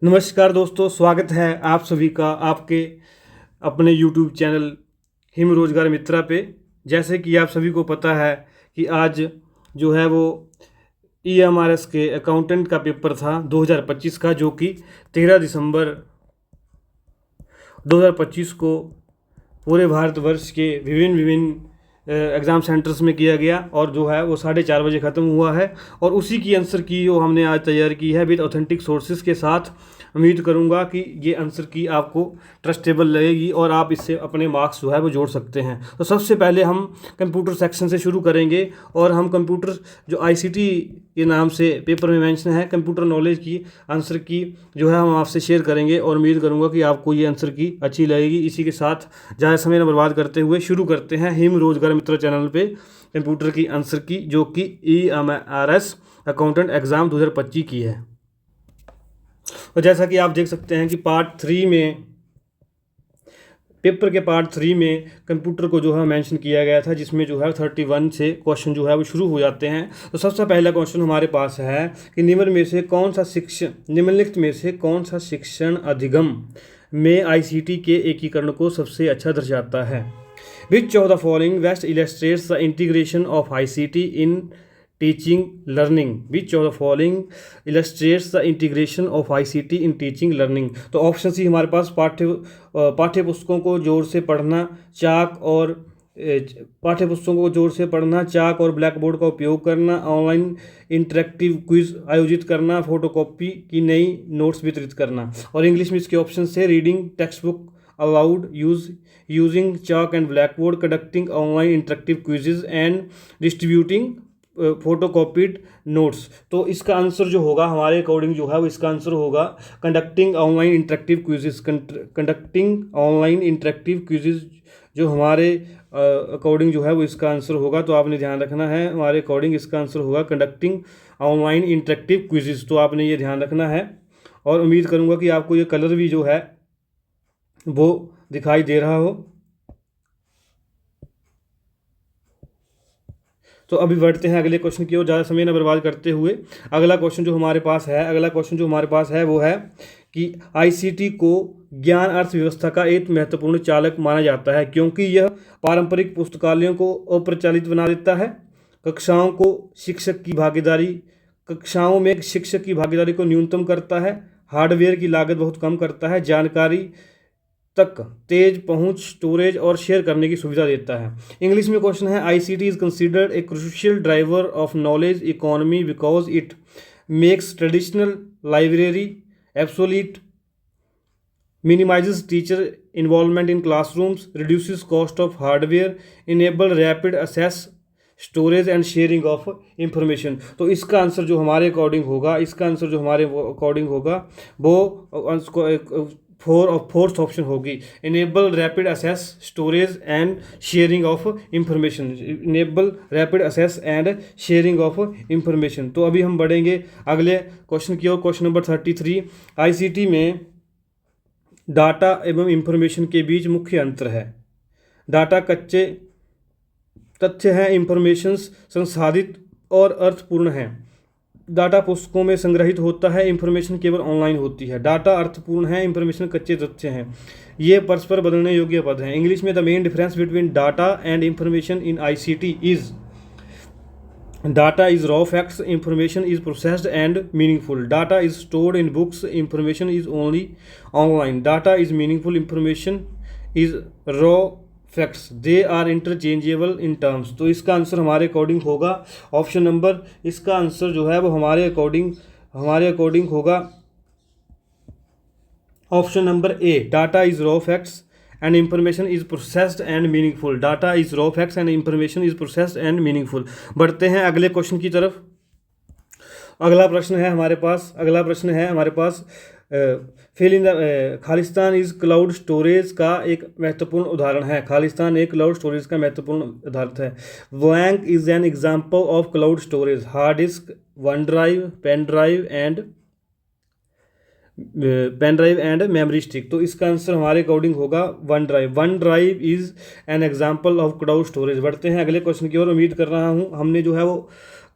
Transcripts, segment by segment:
नमस्कार दोस्तों, स्वागत है आप सभी का आपके अपने YouTube चैनल हिम रोजगार मित्रा पे। जैसे कि आप सभी को पता है कि आज जो है वो EMRS के अकाउंटेंट का पेपर था 2025 का, जो कि 13 दिसंबर 2025 को पूरे भारतवर्ष के विभिन्न विभिन्न एग्ज़ाम सेंटर्स में किया गया और जो है वो 4:30 बजे ख़त्म हुआ है। और उसी की आंसर की जो हमने आज तैयार की है विद ऑथेंटिक सोर्सेज के साथ। उम्मीद करूंगा कि ये आंसर की आपको ट्रस्टेबल लगेगी और आप इससे अपने मार्क्स जो है वो जोड़ सकते हैं। तो सबसे पहले हम कंप्यूटर सेक्शन से शुरू करेंगे और हम कंप्यूटर जो ICT के नाम से पेपर में मेंशन है, कंप्यूटर नॉलेज की आंसर की जो है हम आपसे शेयर करेंगे और उम्मीद करूंगा कि आपको ये आंसर की अच्छी लगेगी। इसी के साथ ज़्यादा समय न बर्बाद करते हुए शुरू करते हैं हिम रोजगार मित्र चैनल पे कंप्यूटर की आंसर की, जो कि EMRS अकाउंटेंट एग्ज़ाम 2025 की है। और जैसा कि आप देख सकते हैं कि पार्ट 3 में, पेपर के पार्ट 3 में कंप्यूटर को जो है मेंशन किया गया था, जिसमें जो है 31 से क्वेश्चन जो है वो शुरू हो जाते हैं। तो सबसे पहला क्वेश्चन हमारे पास है कि निम्नलिखित में से कौन सा शिक्षण अधिगम में ICT के एकीकरण को सबसे अच्छा दर्शाता है। विच of the following best illustrates the integration of ICT in teaching learning. Which of the following illustrates the integration of ICT in teaching learning. तो ऑप्शन सी हमारे पास पाठ्य पुस्तकों को जोर से पढ़ना, चाक और ब्लैक बोर्ड का उपयोग करना, ऑनलाइन इंटरेक्टिव क्विज आयोजित करना, फोटोकॉपी की नई नोट्स वितरित करना। और इंग्लिश में इसके ऑप्शन है reading textbook allowed, using chalk and blackboard, conducting online interactive quizzes and distributing photocopied notes. तो इसका आंसर जो होगा हमारे अकॉर्डिंग जो है वो इसका आंसर होगा conducting online interactive quizzes. Conducting online interactive quizzes जो हमारे अकॉर्डिंग जो है वो इसका आंसर होगा। तो आपने ध्यान रखना है, हमारे अकॉर्डिंग इसका आंसर होगा कंडक्टिंग ऑनलाइन इंटरेक्टिव क्विजेज। तो आपने ये ध्यान रखना है और उम्मीद करूँगा कि आपको ये कलर भी जो है वो दिखाई दे रहा हो। तो अभी बढ़ते हैं अगले क्वेश्चन की ओर, ज़्यादा समय न बर्बाद करते हुए। अगला क्वेश्चन जो हमारे पास है वो है कि ICT को ज्ञान अर्थव्यवस्था का एक महत्वपूर्ण चालक माना जाता है क्योंकि यह पारंपरिक पुस्तकालयों को अप्रचलित बना देता है, कक्षाओं में शिक्षक की भागीदारी को न्यूनतम करता है, हार्डवेयर की लागत बहुत कम करता है, जानकारी तक तेज पहुंच, स्टोरेज और शेयर करने की सुविधा देता है। इंग्लिश में क्वेश्चन है ICT is considered a crucial driver of knowledge economy because it makes traditional library obsolete, minimizes teacher involvement in classrooms, reduces cost of hardware, enable rapid access, storage and sharing of information. तो इसका answer जो हमारे according होगा वो fourth option होगी, enable rapid assess storage and sharing of information. Enable rapid assess and sharing of information. तो अभी हम बढ़ेंगे अगले क्वेश्चन की ओर। क्वेश्चन नंबर 33, ICT में डाटा एवं इंफॉर्मेशन के बीच मुख्य अंतर है। डाटा कच्चे तथ्य हैं, इंफॉर्मेशन संसाधित और अर्थपूर्ण है। डाटा पुस्तकों में संग्रहित होता है, इंफॉर्मेशन केवल ऑनलाइन होती है। डाटा अर्थपूर्ण है, इंफॉर्मेशन कच्चे तथ्य हैं। ये परस्पर बदलने योग्य पद हैं। इंग्लिश में the main difference between data and information in ICT is data is raw facts, information is processed and meaningful. Data is stored in books, information is only online. Data is meaningful, information is raw facts. They are interchangeable in terms. तो इसका answer हमारे according होगा option number, इसका answer जो है वो हमारे according होगा option number A, data is raw facts and information is processed and meaningful. Data is raw facts and information is processed and meaningful. बढ़ते हैं अगले क्वेश्चन की तरफ। अगला प्रश्न है हमारे पास फिल इन द खालिस्तान इज क्लाउड स्टोरेज का एक महत्वपूर्ण उदाहरण है। खालिस्तान एक क्लाउड स्टोरेज का महत्वपूर्ण उदाहरण है। Blank is an example of cloud storage, hard disk, OneDrive, pen drive and memory stick. तो इसका आंसर हमारे अकॉर्डिंग होगा OneDrive is an example of cloud storage. बढ़ते हैं अगले क्वेश्चन की ओर। उम्मीद कर रहा हूँ हमने जो है वो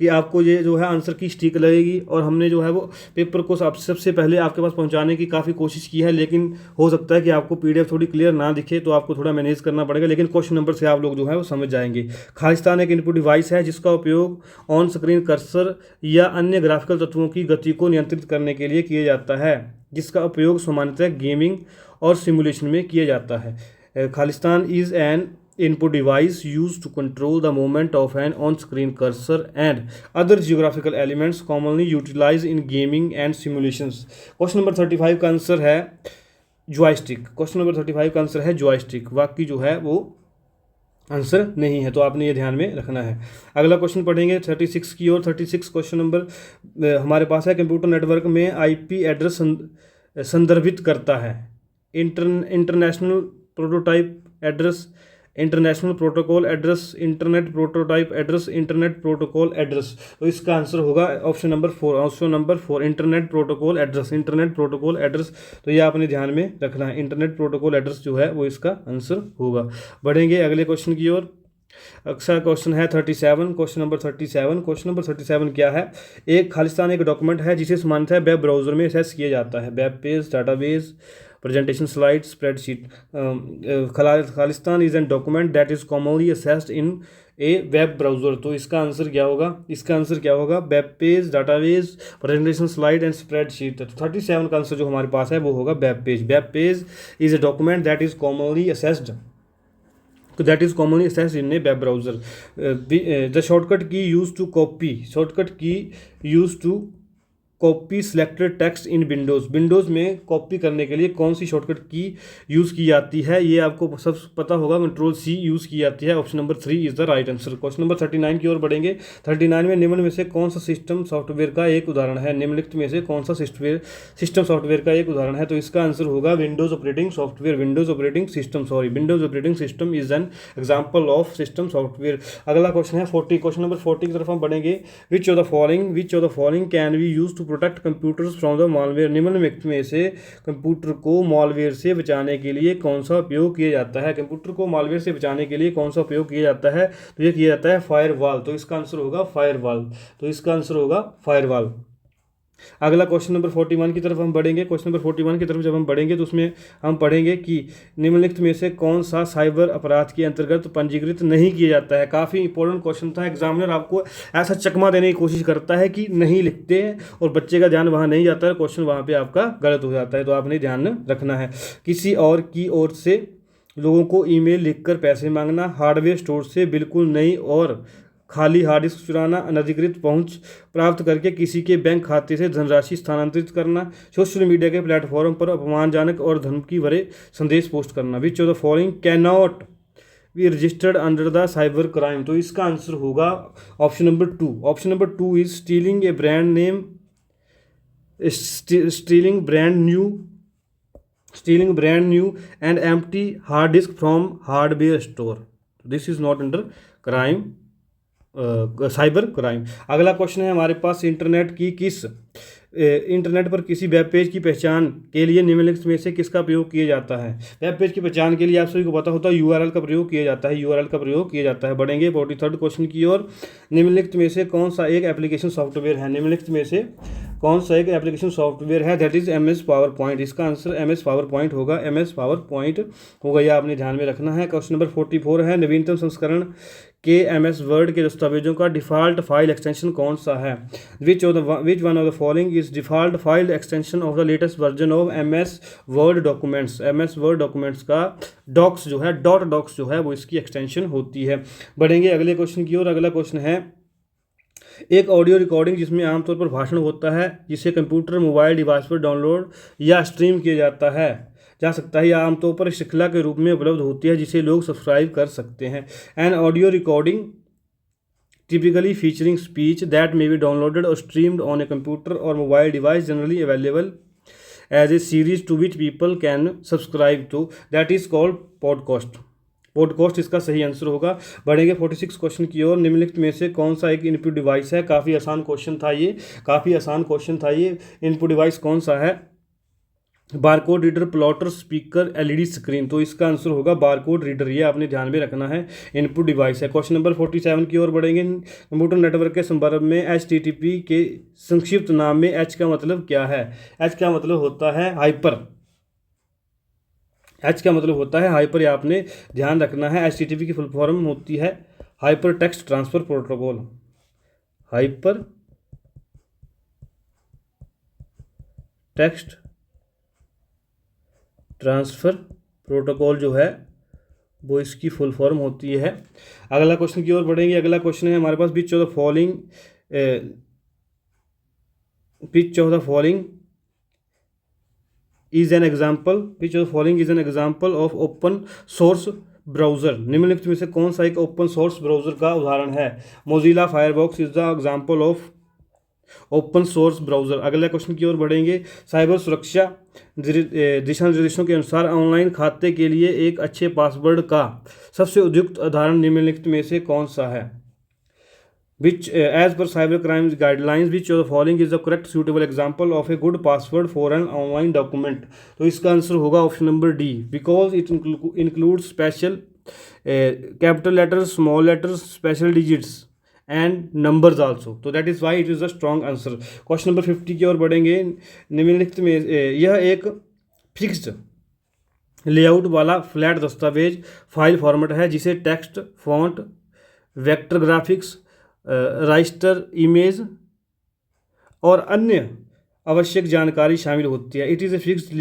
कि आपको ये जो है आंसर की स्टिक लगेगी, और हमने जो है वो पेपर को सबसे पहले आपके पास पहुंचाने की काफ़ी कोशिश की है, लेकिन हो सकता है कि आपको पीडीएफ थोड़ी क्लियर ना दिखे, तो आपको थोड़ा मैनेज करना पड़ेगा, लेकिन क्वेश्चन नंबर से आप लोग जो है वो समझ जाएंगे। खालिस्तान एक इनपुट डिवाइस है जिसका उपयोग ऑन स्क्रीन कर्सर या अन्य ग्राफिकल तत्वों की गति को नियंत्रित करने के लिए किया जाता है, जिसका उपयोग सामान्यतः गेमिंग और सिमुलेशन में किया जाता है। Khalistan is an input device used to control the movement of an on-screen cursor and other geographical elements commonly utilized in gaming and simulations। Question number 35 का आंसर है जॉयस्टिक। क्वेश्चन नंबर 35 का answer है joystick, बाकी जो है वो answer नहीं है, तो आपने ये ध्यान में रखना है। अगला क्वेश्चन पढ़ेंगे 36 की ओर। 36 क्वेश्चन नंबर हमारे पास है, कंप्यूटर नेटवर्क में आईपी एड्रेस संदर्भित करता है international prototype address, international protocol address, internet prototype address, internet protocol address. तो इसका आंसर होगा option number 4। Option number 4 internet protocol address, internet protocol address. तो ये आपने ध्यान में रखना है, इंटरनेट प्रोटोकॉल एड्रेस जो है वो इसका आंसर होगा। बढ़ेंगे अगले क्वेश्चन की ओर। अक्सर क्वेश्चन है 37। Question number 37। क्वेश्चन नंबर 37 क्या है? एक खालिस्तान एक डॉक्यूमेंट है जिसे सामान्यतः वेब ब्राउजर में एक्सेस किया जाता है। Web page, database, presentation slide, spreadsheet। Khalistan is an document that is commonly assessed in A web browser. तो इसका आंसर क्या होगा? इसका आंसर क्या होगा? Web page, database, presentation slide and spreadsheet. तो 37 का आंसर जो हमारे पास है वो होगा web page. Web page is a document that is commonly assessed, that is commonly accessed in a web browser। The shortcut key used to copy, shortcut key used to copy selected text in Windows. Windows में copy करने के लिए कौन सी shortcut की use की जाती है? ये आपको सब पता होगा, कंट्रोल सी यूज़ की जाती है। Option number 3 is the right answer. Question number 39 की ओर बढ़ेंगे। 39 में निम्न में से कौन सा सिस्टम सॉफ्टवेयर का एक उदाहरण है? निम्नलिखित में से कौन सा सिस्टम सॉफ्टवेयर का एक उदाहरण है? तो इसका आंसर होगा Windows operating software, Windows operating system, sorry Windows operating system is an example of system software. अगला क्वेश्चन है 40। क्वेश्चन नंबर 40 की तरफ हम बढ़ेंगे। Which of the following can we use to protect computer from the malware. निम्नलिखित में से computer को मालवेयर से बचाने के लिए कौन सा उपयोग किया जाता है? कंप्यूटर को मालवेयर से बचाने के लिए कौन सा उपयोग किया जाता है? तो ये किया जाता है फायरवॉल। तो इसका आंसर होगा फायरवॉल। तो इसका आंसर होगा फायरवॉल। अगला क्वेश्चन नंबर 41 की तरफ हम बढ़ेंगे। क्वेश्चन नंबर 41 की तरफ जब हम बढ़ेंगे तो उसमें हम पढ़ेंगे कि निम्नलिखित में से कौन सा साइबर अपराध के अंतर्गत पंजीकृत नहीं किया जाता है। काफ़ी इंपॉर्टेंट क्वेश्चन था। एग्जामिनर आपको ऐसा चकमा देने की कोशिश करता है कि नहीं लिखते हैं और बच्चे का ध्यान वहाँ नहीं जाता है, क्वेश्चन वहाँ पर आपका गलत हो जाता है। तो आपने ध्यान रखना है। किसी और की ओर से लोगों को ईमेल लिखकर पैसे मांगना, हार्डवेयर स्टोर से बिल्कुल नई और खाली हार्ड डिस्क चुराना, अनधिकृत पहुंच प्राप्त करके किसी के बैंक खाते से धनराशि स्थानांतरित करना, सोशल मीडिया के प्लेटफॉर्म पर अपमानजनक और धमकी भरे संदेश पोस्ट करना। विच of the following can not be registered under the cyber crime. तो इसका आंसर होगा option number 2। Option number 2 is stealing A brand name, stealing brand new and empty hard disk from hardware store। This is not under crime, cyber crime. अगला question है हमारे पास, internet पर किसी web page की पहचान के लिए निम्नलिखित में से किसका प्रयोग किया जाता है? वेब पेज की पहचान के लिए आप सभी को पता होता है यूआरएल का प्रयोग किया जाता है, यूआरएल का प्रयोग किया जाता है। बढ़ेंगे 43rd क्वेश्चन की ओर। निम्नलिखित में से कौन सा एक एप्लीकेशन सॉफ्टवेयर है? निम्नलिखित में से कौन सा एक एप्लीकेशन सॉफ्टवेयर है? That is MS power point. इसका आंसर MS पावर पॉइंट होगा, MS पावर पॉइंट होगा। यह आपने ध्यान में रखना है। क्वेश्चन नंबर 44 है, नवीनतम संस्करण के MS वर्ड के दस्तावेजों का डिफ़ॉल्ट फाइल एक्सटेंशन कौन सा है? Which one of the following is default file extension of the latest version of MS word documents. MS word documents का डॉक्स जो है, .docs जो है वो इसकी एक्सटेंशन होती है। बढ़ेंगे अगले क्वेश्चन की ओर। अगला क्वेश्चन है, एक ऑडियो रिकॉर्डिंग जिसमें आमतौर पर भाषण होता है, जिसे कंप्यूटर मोबाइल डिवाइस पर डाउनलोड या स्ट्रीम किया जा सकता है या आमतौर पर श्रृंखला के रूप में उपलब्ध होती है, जिसे लोग सब्सक्राइब कर सकते हैं। An audio recording typically featuring speech that may be downloaded or streamed on a computer or mobile device, generally available as a series to which people can subscribe to, that is called podcast। Podcast इसका सही answer होगा। बढ़ेंगे 46 question की ओर। निम्नलिखित में से कौन सा एक इनपुट डिवाइस है? काफ़ी आसान क्वेश्चन था ये, काफ़ी आसान क्वेश्चन था ये। इनपुट डिवाइस कौन सा है? Barcode reader, plotter, speaker, LED screen. तो इसका आंसर होगा बारकोड रीडर, ये आपने ध्यान में रखना है, इनपुट डिवाइस है। क्वेश्चन नंबर 47 की ओर बढ़ेंगे। कंप्यूटर नेटवर्क के संदर्भ में HTTP के संक्षिप्त नाम में एच का मतलब क्या है? एच का मतलब होता है हाइपर। एच का मतलब होता है हाइपर, ये आपने ध्यान रखना है। HTTP की फुल फॉर्म होती है hyper text transfer protocol. Hyper text transfer protocol जो है वो इसकी फुल फॉर्म होती है। अगला क्वेश्चन की ओर बढ़ेंगे। अगला क्वेश्चन है हमारे पास, which of the following is an example of open source browser. निम्नलिखित में से कौन सा एक ओपन सोर्स ब्राउज़र का उदाहरण है? Mozilla Firefox is the example of open source browser. अगले क्वेश्चन की ओर बढ़ेंगे। साइबर सुरक्षा दिशा निर्देशों के अनुसार ऑनलाइन खाते के लिए एक अच्छे पासवर्ड का सबसे उपयुक्त उदाहरण निम्नलिखित में से कौन सा है? Which as per cyber crimes guidelines which of the following is the correct suitable example of a good password for an online document. तो इसका आंसर होगा option number D, because it include special capital letters, small letters, special digits and numbers also. तो that is why it is the strong answer. Question number 50 की ओर बढ़ेंगे। निम्नलिखित में यह एक फिक्स्ड लेआउट वाला फ्लैट दस्तावेज फाइल फॉर्मेट है जिसे text, font, vector graphics, Raistar image और अन्य आवश्यक जानकारी शामिल होती है। It is a fixed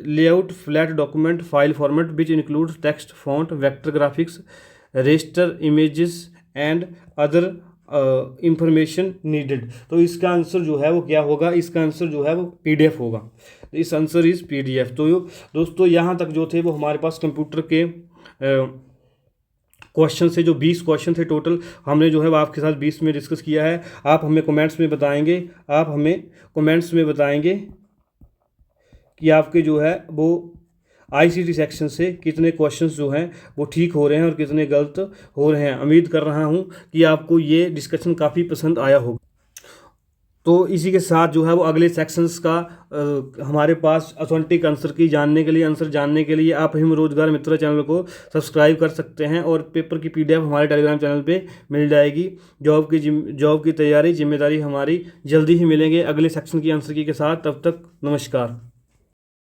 layout flat document file format which include text, font, vector graphics, Raistar images and other information needed. तो इसका आंसर जो है वो क्या होगा? इसका आंसर जो है वो PDF होगा। इस आंसर इज PDF। तो दोस्तों यहाँ तक जो थे वो हमारे पास कंप्यूटर के क्वेश्चन से, जो 20 क्वेश्चन थे टोटल, हमने जो है वो आपके साथ 20 में डिस्कस किया है। आप हमें कमेंट्स में बताएंगे कि आपके जो है वो ICT सेक्शन से कितने क्वेश्चंस जो हैं वो ठीक हो रहे हैं और कितने गलत हो रहे हैं। उम्मीद कर रहा हूं कि आपको ये डिस्कशन काफ़ी पसंद आया होगा। तो इसी के साथ जो है वो अगले सेक्शंस का हमारे पास ऑथेंटिक आंसर जानने के लिए आप हिम रोजगार मित्र चैनल को सब्सक्राइब कर सकते हैं और पेपर की PDF हमारे टेलीग्राम चैनल पे मिल जाएगी। जॉब की तैयारी जिम्मेदारी हमारी। जल्दी ही मिलेंगे अगले सेक्शन की आंसर की के साथ। तब तक नमस्कार।